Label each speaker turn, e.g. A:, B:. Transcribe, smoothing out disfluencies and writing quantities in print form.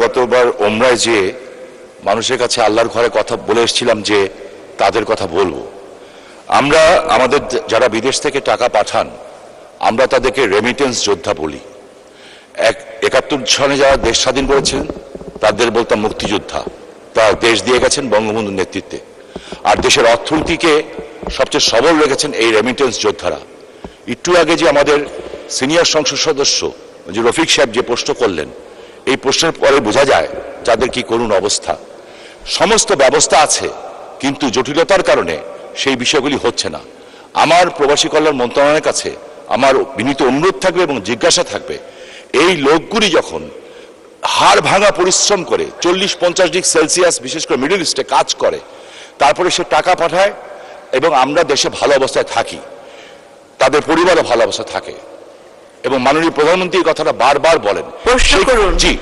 A: গতবার ওমরায় যে মানুষের কাছে আল্লাহর ঘরে কথা বলে এসেছিলাম যে তাদের কথা বলবো। আমরা আমাদের যারা বিদেশ থেকে টাকা পাঠান আমরা তাদেরকে রেমিটেন্স যোদ্ধা বলি। 71 সনে যারা দেশ স্বাধীন করেছেন তাদের বলতাম মুক্তিযোদ্ধা। তারা দেশ দিয়ে গেছেন বঙ্গবন্ধুর নেতৃত্বে। আর দেশের অর্থনীতিকে সবচেয়ে সবল রেখেছেন এই রেমিটেন্স যোদ্ধারা। একটু আগে যে আমাদের সিনিয়র সংসদ সদস্য যে রফিক সাহেব যে প্রশ্ন করলেন, এই প্রশ্নের পরে বোঝা যায় যাদের কি করুণ অবস্থা। সমস্ত ব্যবস্থা আছে কিন্তু জটিলতার কারণে সেই বিষয়গুলি হচ্ছে না। আমার প্রবাসী কল্যাণ মন্ত্রণালয়ের কাছে আমার বিনীত অনুরোধ থাকবে এবং জিজ্ঞাসা থাকবে, এই লোকগুলি যখন হাড় ভাঙা পরিশ্রম করে 40-50 ডিগ্রি সেলসিয়াস বিশেষ করে মিডল ইস্টে কাজ করে, তারপরে সে টাকা পাঠায় এবং আমরা দেশে ভালো অবস্থায় থাকি, তাদের পরিবারও ভালো অবস্থায় থাকে এবং মাননীয় প্রধানমন্ত্রী এই কথাটা বারবার বলেন।
B: প্রশ্ন করুন।
A: জি।